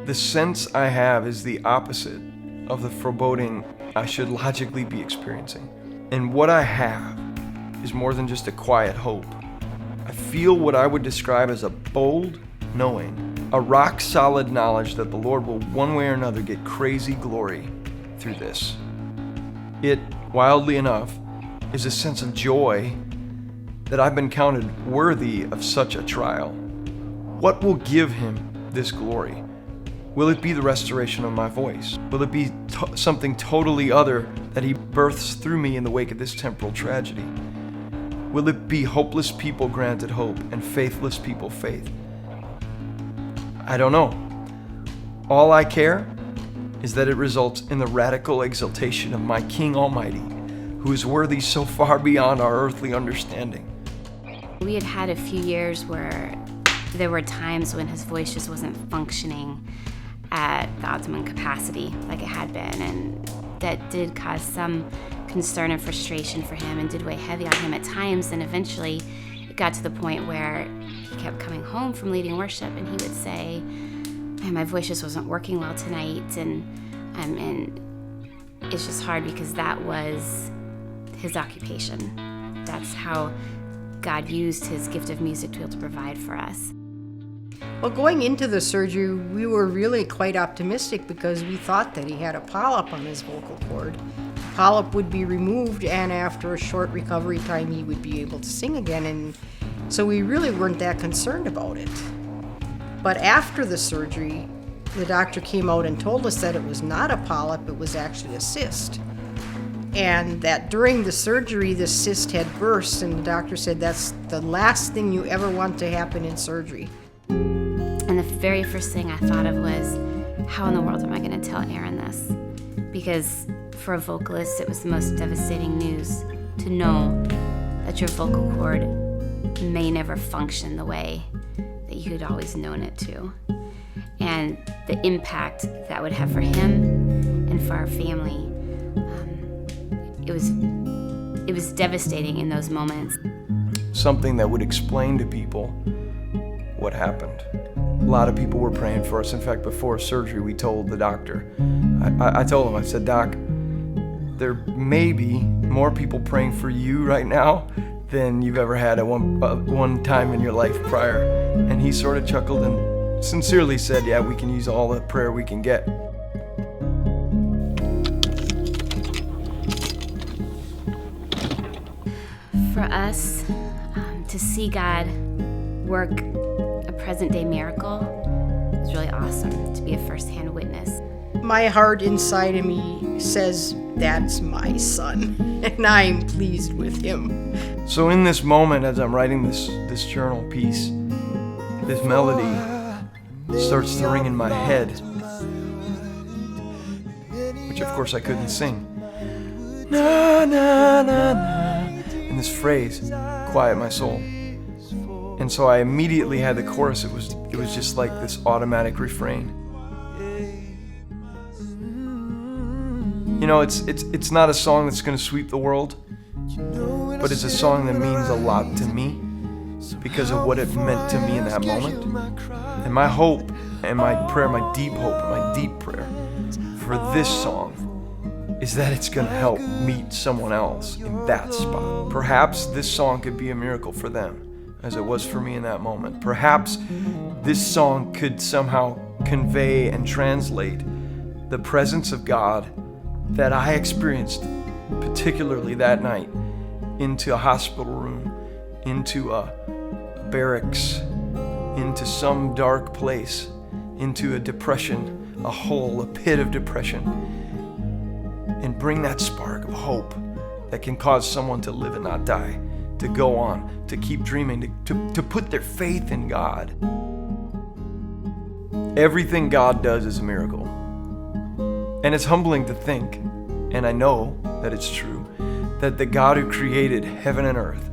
The sense I have is the opposite of the foreboding I should logically be experiencing. And what I have is more than just a quiet hope. I feel what I would describe as a bold knowing, a rock-solid knowledge that the Lord will one way or another get crazy glory through this. It, wildly enough, is a sense of joy that I've been counted worthy of such a trial. What will give him this glory? Will it be the restoration of my voice? Will it be something totally other that he births through me in the wake of this temporal tragedy? Will it be hopeless people granted hope and faithless people faith? I don't know. All I care is that it results in the radical exaltation of my King Almighty, who is worthy so far beyond our earthly understanding. We had had a few years where there were times when his voice just wasn't functioning at the optimum capacity like it had been, and that did cause some concern and frustration for him and did weigh heavy on him at times. And eventually it got to the point where he kept coming home from leading worship and he would say, "Man, my voice just wasn't working well tonight," and it's just hard because that was his occupation. That's how God used his gift of music to be able to provide for us. Well, going into the surgery, we were really quite optimistic because we thought that he had a polyp on his vocal cord. The polyp would be removed, and after a short recovery time, he would be able to sing again, and so we really weren't that concerned about it. But after the surgery, the doctor came out and told us that it was not a polyp, it was actually a cyst. And that during the surgery, the cyst had burst, and the doctor said that's the last thing you ever want to happen in surgery. And the very first thing I thought of was, how in the world am I going to tell Aaron this? Because for a vocalist, it was the most devastating news to know that your vocal cord may never function the way that you had always known it to. And the impact that would have for him and for our family, it was devastating in those moments. Something that would explain to people what happened. A lot of people were praying for us. In fact, before surgery, we told the doctor, I told him, I said, "Doc, there may be more people praying for you right now than you've ever had at one time in your life prior." And he sort of chuckled and sincerely said, "Yeah, we can use all the prayer we can get." For us, to see God work a present-day miracle was really awesome, to be a first-hand witness. My heart inside of me says, that's my son, and I'm pleased with him. So in this moment, as I'm writing this journal piece, this melody starts to ring in my head, which of course I couldn't sing. Na, na, na, na. And this phrase, "quiet my soul." And so I immediately had the chorus. It was just like this automatic refrain. You know, it's not a song that's going to sweep the world, but it's a song that means a lot to me because of what it meant to me in that moment. And my hope and my prayer, my deep hope and my deep prayer for this song is that it's going to help meet someone else in that spot. Perhaps this song could be a miracle for them, as it was for me in that moment. Perhaps this song could somehow convey and translate the presence of God that I experienced, particularly that night, into a hospital room, into a barracks, into some dark place, into a depression, a hole, a pit of depression, and bring that spark of hope that can cause someone to live and not die, to go on, to keep dreaming, to put their faith in God. Everything God does is a miracle. And it's humbling to think, and I know that it's true, that the God who created heaven and earth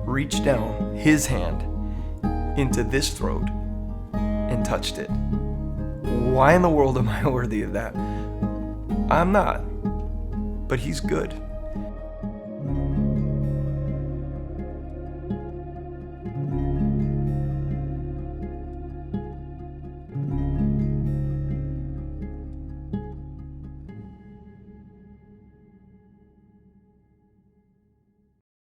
reached down his hand into this throat and touched it. Why in the world am I worthy of that? I'm not, but he's good.